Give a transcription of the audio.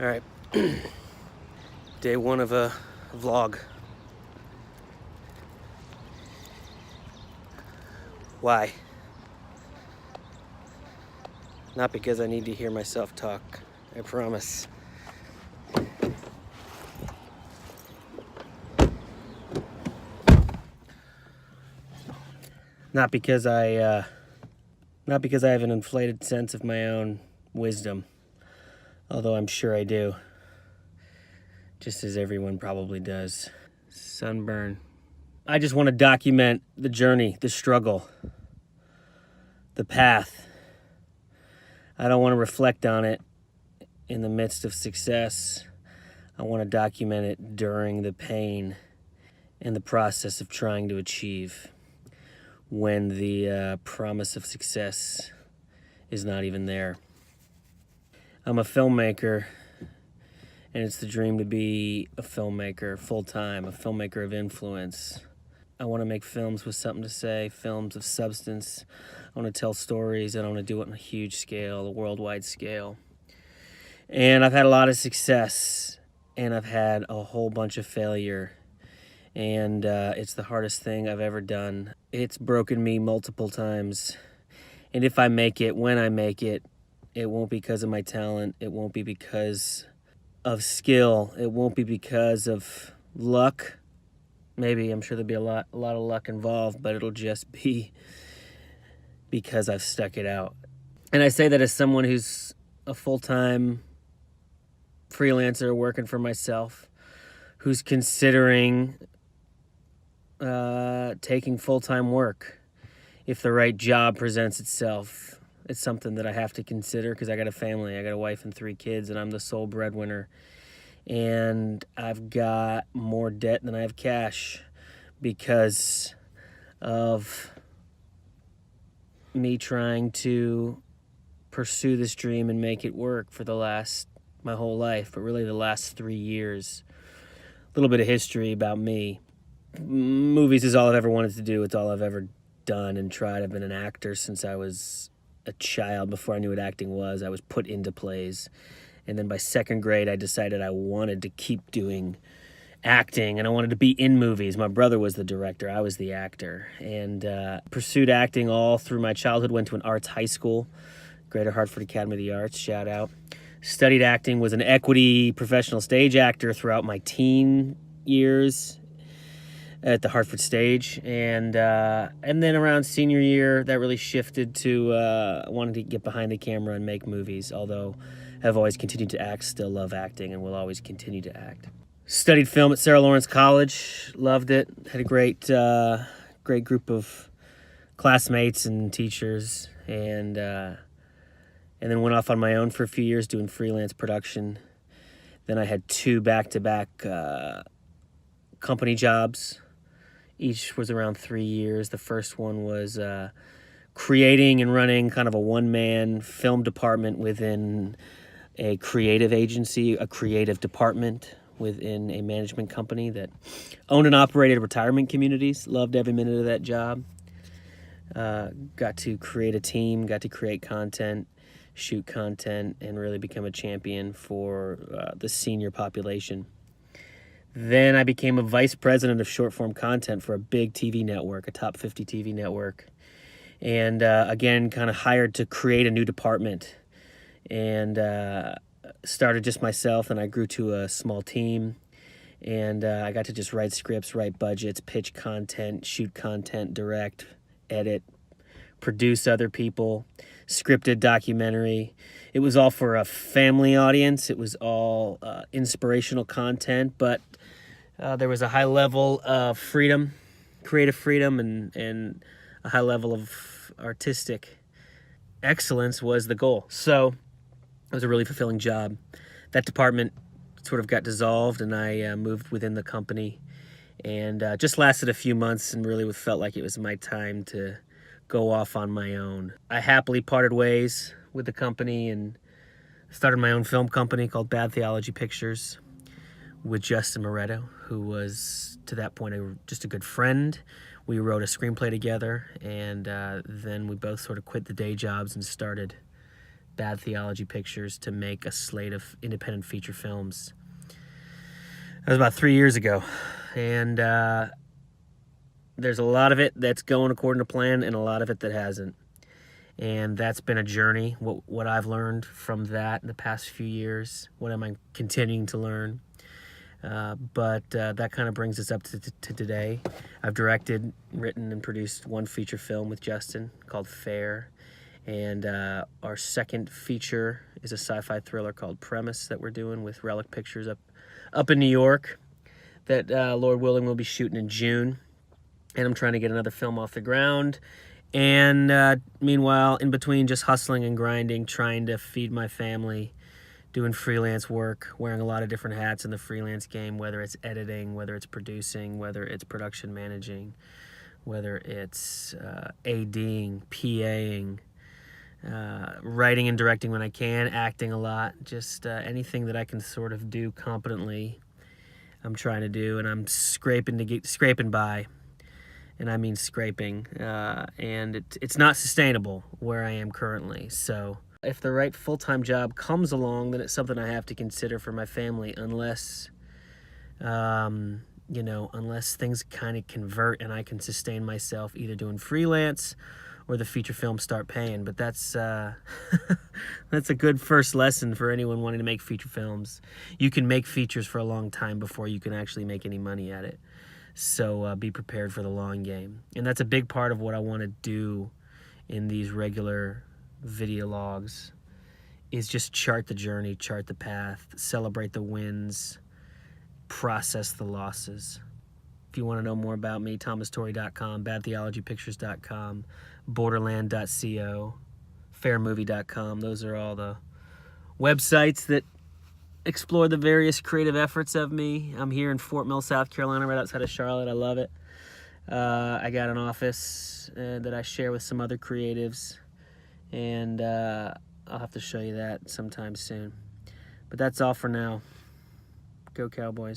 All right, day one of a vlog. Why? Not because I need to hear myself talk, I promise. Not because I have an inflated sense of my own wisdom, although I'm sure I do, just as everyone probably does. Sunburn. I just want to document the journey, the struggle, the path. I don't want to reflect on it in the midst of success. I want to document it during the pain and the process of trying to achieve, when the promise of success is not even there. I'm a filmmaker, and it's the dream to be a filmmaker full-time, a filmmaker of influence. I want to make films with something to say, films of substance. I want to tell stories, and I want to do it on a huge scale, a worldwide scale. And I've had a lot of success, and I've had a whole bunch of failure. And it's the hardest thing I've ever done. It's broken me multiple times. And if I make it, when I make it, it won't be because of my talent. It won't be because of skill. It won't be because of luck. Maybe, I'm sure there'll be a lot of luck involved, but it'll just be because I've stuck it out. And I say that as someone who's a full-time freelancer working for myself, who's considering taking full-time work if the right job presents itself. It's something that I have to consider because I got a family. I got a wife and 3 kids, and I'm the sole breadwinner. And I've got more debt than I have cash because of me trying to pursue this dream and make it work for my whole life, but really the last 3 years. A little bit of history about me. Movies is all I've ever wanted to do. It's all I've ever done and tried. I've been an actor since I was a child. Before I knew what acting was, I was put into plays. And then by 2nd grade, I decided I wanted to keep doing acting, and I wanted to be in movies. My brother was the director. I was the actor. And pursued acting all through my childhood. Went to an arts high school, Greater Hartford Academy of the Arts, shout out. Studied acting, was an equity professional stage actor throughout my teen years at the Hartford Stage, and then around senior year, that really shifted to wanting to get behind the camera and make movies, although I've always continued to act, still love acting, and will always continue to act. Studied film at Sarah Lawrence College, loved it, had a great group of classmates and teachers, and then went off on my own for a few years doing freelance production. Then I had 2 back-to-back company jobs. Each was around 3 years. The first one was creating and running kind of a one-man film department within a creative agency, a creative department within a management company that owned and operated retirement communities. Loved every minute of that job. Got to create a team, got to create content, shoot content, and really become a champion for the senior population. Then I became a vice president of short-form content for a big TV network, a top 50 TV network. And again, kind of hired to create a new department. And started just myself, and I grew to a small team. And I got to just write scripts, write budgets, pitch content, shoot content, direct, edit, produce other people, scripted documentary. It was all for a family audience. It was all inspirational content, but there was a high level of freedom, creative freedom, and a high level of artistic excellence was the goal. So it was a really fulfilling job. That department sort of got dissolved, and I moved within the company, and just lasted a few months, and really felt like it was my time to go off on my own. I happily parted ways with the company and started my own film company called Bad Theology Pictures with Justin Moretto, who was, to that point, just a good friend. We wrote a screenplay together, and then we both sort of quit the day jobs and started Bad Theology Pictures to make a slate of independent feature films. That was about 3 years ago, and there's a lot of it that's going according to plan and a lot of it that hasn't. And that's been a journey, what I've learned from that in the past few years. What am I continuing to learn? But that kind of brings us up to today. I've directed, written, and produced one feature film with Justin called Fair. And our second feature is a sci-fi thriller called Premise that we're doing with Relic Pictures up in New York that, Lord willing, we'll be shooting in June. And I'm trying to get another film off the ground. And meanwhile, in between just hustling and grinding, trying to feed my family, doing freelance work, wearing a lot of different hats in the freelance game, whether it's editing, whether it's producing, whether it's production managing, whether it's ADing, PAing, writing and directing when I can, acting a lot, just anything that I can sort of do competently, I'm trying to do, and I'm scraping by. And I mean scraping, and it's not sustainable where I am currently. So if the right full-time job comes along, then it's something I have to consider for my family, unless, unless things kind of convert and I can sustain myself either doing freelance or the feature films start paying. But that's that's a good first lesson for anyone wanting to make feature films. You can make features for a long time before you can actually make any money at it. So be prepared for the long game. And that's a big part of what I want to do in these regular video logs, is just chart the journey, chart the path, celebrate the wins, process the losses. If you want to know more about me, thomastorrey.com, badtheologypictures.com, borderland.co, fairmovie.com. Those are all the websites that explore the various creative efforts of me. I'm here in Fort Mill, South Carolina, right outside of Charlotte. I love it. I got an office that I share with some other creatives, and I'll have to show you that sometime soon. But that's all for now. Go Cowboys.